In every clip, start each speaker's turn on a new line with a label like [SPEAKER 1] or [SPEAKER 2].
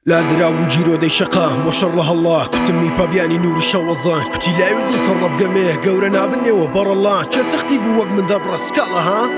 [SPEAKER 1] لا دراو جيرو دي شقا ما شاء الله كتمي بابياني نور الشوازان كتي لا يدل ترب قميه قورنا بني وبر الله كان سختي بوق من دبر السكالة ها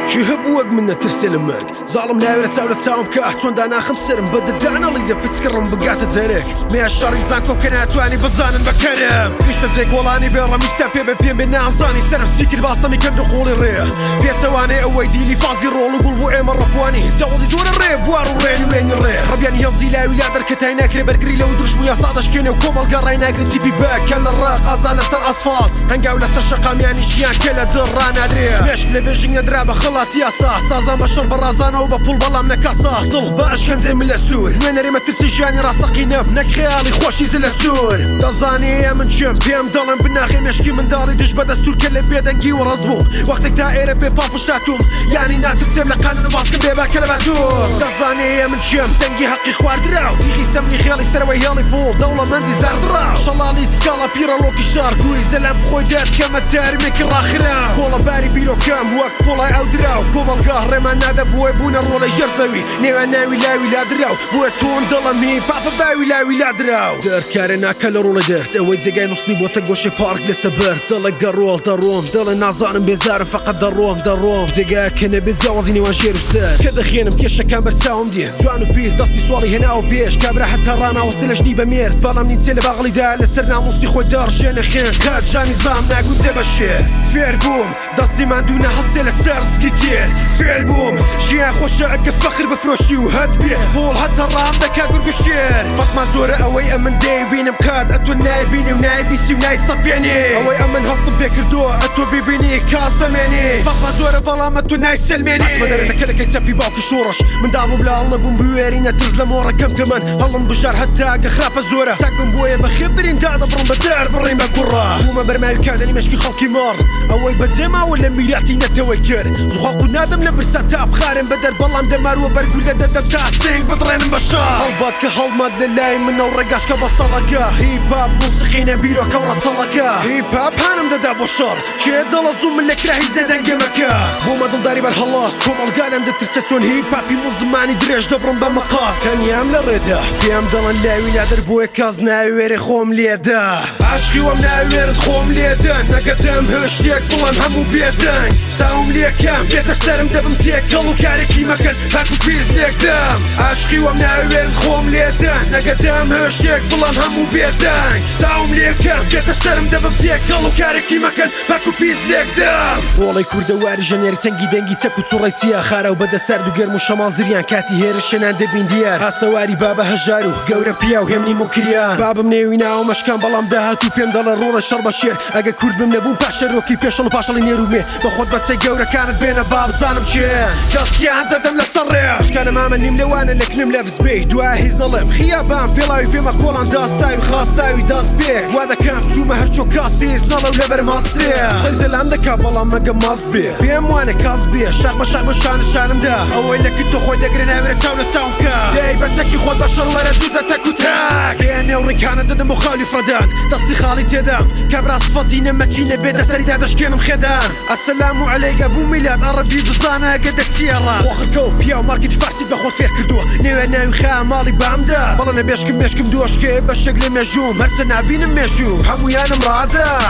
[SPEAKER 1] شهب بوق من ترسل المرق ظالم لا يرى تاولة تاوم كاحتون دانا خمسر مبدد دعنا اللي دب تسكرم بقعت تزارك ميا الشر يزانكو كنات واني بزان المكرم مش تزيك والاني بيرا مستابي بين بينا عزاني سرف سبيكر باستمي كم دخولي الريح بيت سواني اويدي لي فازي رول وقلبو ايم الربواني جوزي زور الريب وارو رين وين الريح ربياني يزي لا ولاد ركتاينا كري برقري لو درش ميا صادش كيني وكوم القراينا قري تي في باك كان الراق ازانا سر اسفالت هنقاو لسر الشقام يعني شيان كلا دران ادري مشكلة بيجين درابة خلات ياسا سازا مشر برازانا وبفول بلا من كاسا طلب باش كان زي من الاستور وين ريما ترسجاني راس تقينا منك خيالي خوش يزل الاستور دزاني يا من شم بيم ضلم بناخي مشكي من داري دش بدا استور كل بيدنجي ورزبو وقتك دائرة ببابوش تاتوم يعني ناترسم لقانون وباسكن بيبا كلماتوم دزاني يا من شم تنجي حقي خوار دراو تيجي سمني خيالي سروي هيالي بول دولة مندي زار دراو شالله لي سكالا بيرا لوكي شار كوي زلم بخوي دات كما تاري ميك الراخرا كولا باري بيلو كام وقت بولا او دراو كوم القهر ما نادا بوي بونا رولا جرزوي نيوا ناوي لاوي لا دراو بوي تون ضلمي بابا باوي لاوي لا دراو درت كارنا كل رولا درت اويد زي نصني بوتقوشي بارك لسبرت ضل قرول دروم ضل نازان بزار فقط دروم زي كنا بتزوزيني وانشير بسال كذا خينم كيش كان برتساوم دي زوانو بير دستي سوالي هنا وبيش كابرا حتى رانا وسط جديبه ميرت بلا مني تيلي باغلي دا لسرنا موسي خوي دار شين خين كاد جاني زام ناقود زي بشير في البوم دستي ما دونا حصيل السرس كتير في البوم جيان خوش عقب فخر بفروشي وهد بيه طول حتى الرام دكا قرقو الشير فاطمة زورة اوي امن دي بين مقاد اتو نايبيني ونايبيسي وناي صبياني اوي امن هصم بيكر دو اتو بيبيني كاستماني فاطمة زورة بلا ما تو ناي سلماني مدرنا كلا كيتشابي باوكي شورش من دابو بلا الله بوم بويرينا ترزلم ورا كم تمن الله بشار حتى خراب الزورة ساق من بويا بخبرين دادا برم بدار بالريمة كرة وما برمايو كادني مشكي خلقي مار اوي بتزيما ولا ميراتي نتوكر زخاقو نادم لبسا تاب خارم بدر بلان دمار وبرقول لدى كاسين بدرين بشار هالبات كهالماد للاي من ورقاش كبسطلقا هيب هاب موسيقينا بيرو كورا صلقا هيب هاب هانم دادا بشار شي دل زوم لك راهي زدان قمكا بوما دل داري برهلاس كوم القالم دترساتون هيب هابي مزماني دريج دبرم بمقاس كان يعمل الردا بيام دلن لاوي لادر بوي كازنا ويري خوم ليدا عشقي ومنا ويري خوم ليدا نقدم هشتيك بلان همو بيدان تاوم ليكام بيت السرم دبم تيكل وكاريكي مكان باكو بيز ليك دام عشقي ومنا ويري خوم ليدا نقدم هشتيك بلان همو بيدان تاوم ليكام بيت السرم دبم تيكل وكاريكي مكان باكو بيز ليك دام والله كوردا واري جنيري تنقي دنقي تاكو صوريتيا خارا وبدا سردو غير مشمال زريان كاتي هيرشنان دبين ديار هاسواري بابا هجارو قورا بيا وهمني مكريان بابا منيوينا ومشكان بلام دهاتو بيم دل رولا شرب الشير اگه كورد بمنا بوم باشر روكي بيشل باشل نيرو مي بخود بتسي قورا كانت بين باب زانم شين قاسكي عند دم للصريح كان ماما نملي وانا لك نملافز بيه دواهيز نلم خيابان بيلاوي بيما كولان داستاوي خاستاوي داس بيه وادا كام توما هرشو كاسيز نلو لبر ماستير سيزل عندك بلام مقام ماست بيه بيم وانا كاز بيه شاق شان شانم دا اوي لك انتو خوي دقرنا ورا تاولا تاونكا داي بتسكي خود بشر الله رزوزة تاكو تاك دياني وريكانا دد مخالف ردان تصدي خالي تدام كبر صفتي نمكينة بيدا سري دادش كينم خدان السلام عليك ابو ميلاد عربي بصانا قدك تيرا واخر كو بيا وماركت فارسي بخوت فير كردو نيو خامالي بامدا بلا نبيشكم دوشكي بشكل مجوم هرسنا بين مشو حمويانا مرادا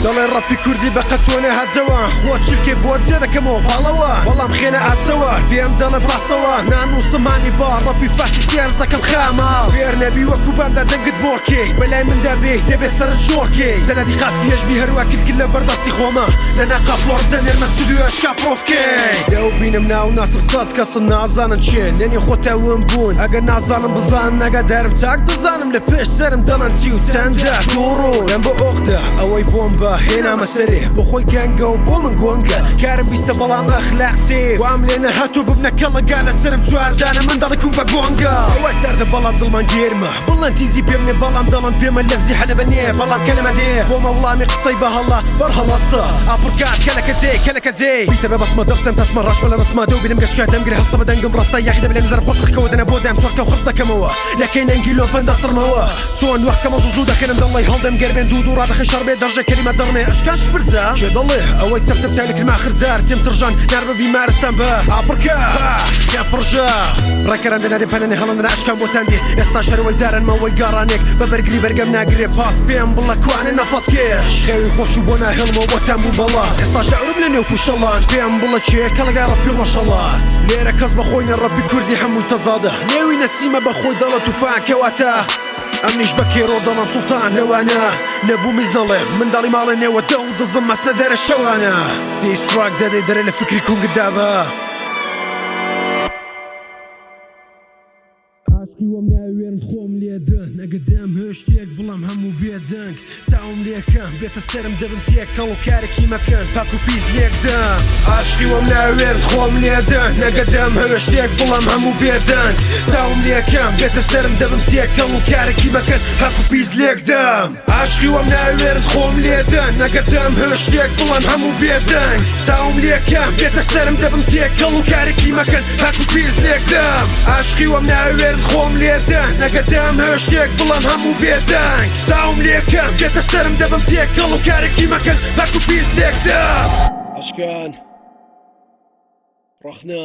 [SPEAKER 1] دولي ربي كردي بقتونا هاد زوان خوات شركي بود زيدا كمو بالوان والله مخينا عالسوار بيام دانا براسوان نانو سماني بار ربي فاتي سيارتك الخامة فير نبي وكو بامدا دنقد بوركي بلاي من دابيه دبي سر الجوركي زنا دي خافي يجبي هرواك الكل برداستي خوما دنا قافلور دنير ما ستوديو اشكا بروفكي داو بين منا وناس بصاد كاصنا زانا نشين لاني خوتا ونبون اقا نازانا بزان اقا دارم تاك دزانم لفش سرم دانا نسيو تاندا دورو جنبو اخدا اوي بومبا هنا مسريه بخوي كانقو بومن قونقا كارم بيستبلا مخلاق سيب وعملنا هاتو ببنا كلا قالا سرم سوار دانا من داركو بقونقا اوي سارد بلام دلمان جيرما بلان تيزي بيمني بلام دلان بيما لفزي حنا بنيه بلام كلمة ديه بوما والله مي قصيبة هلا برها لسطة ابركات كلك زي بيتا ببصمة دبسم تسمى راش ولا نسمة دوبي لمقشكا دمقري هسطة بدنقم راستا ياخد بلا نزرب خطخ كودنا بودام سوركا وخرطة كموا لكن انجيلو فندسر موا سوان وقت كما زوزو داخل مدالله يهلدم قربين دودو راد خشر بيت درجة كلمة درمي اشكاش برزا شد الله اوي تسبسب تالك الماخر زار تيم ترجان ناربا بيمارس تنبا ابركات يا برجا راكر عندنا دي بانني هلندنا عشکم بۆ تەندێ ئێستا شەروەی زارنمەوەی گەڕانێک بە بەرگری بەرگەم ناگرێ پاس پێم بڵە کوانە نەفەسکێش خێوی خۆش و بۆ ناهێڵمەوە بۆ تەم و بەڵا ئێستا شەعرم لە نێو پوشەڵان پێم بڵە چێ کە لەگای ڕەپی ڕۆژەڵات لێرە کەس بەخۆی نەڕەبی کوردی هەمووی تەزادە نێوی نەسیمە بەخۆی دەڵە توفان کەواتە ئەمنیش بە کێڕۆ دەڵام سوڵتان لەوانە نەبوو میزنەڵێ منداڵی ماڵە نێوە دە و دزم مەستە دەرە شەوانە دیستراک دەدەی دەرە لە فکری کونگدا بە عاشقی وەم ناوێرن خۆم لێدن نەگەدەم هێشتێک بڵام هەموو بێدەنگ چاوم لێکەم بێتە سەرم دەبم تێکەڵ و کارێکی مەکەن پاک و پیس لێکدەم عاشقی وەم ناوێرن خۆم لێدن نەگەدەم هێشتێک بڵام هەموو بێدەنگ چاوم لێکەم بێتە سەرم دەبم تێکەڵ و کارێکی مەکەن پاک و پیس لێکدەم عاشقی وەم ناوێرن خۆم لێدن نەگەدەم هێشتێک بڵام هەموو بێدەنگ چاوم لێکەم بێتە سەرم دەبم تێکەڵ و کارێکی مەکەن پاک و پیس لێکدەم عاشقی وەم ناوێرن خۆم لێدن نەگەدەم هێشتێک بڵام هەموو بێدەنگ چاوم لێکەم بێتە سەرم دەبم تێکەڵ و کارێکی مەکەن پاک و پیس لێکدەم عشقان ڕەخنە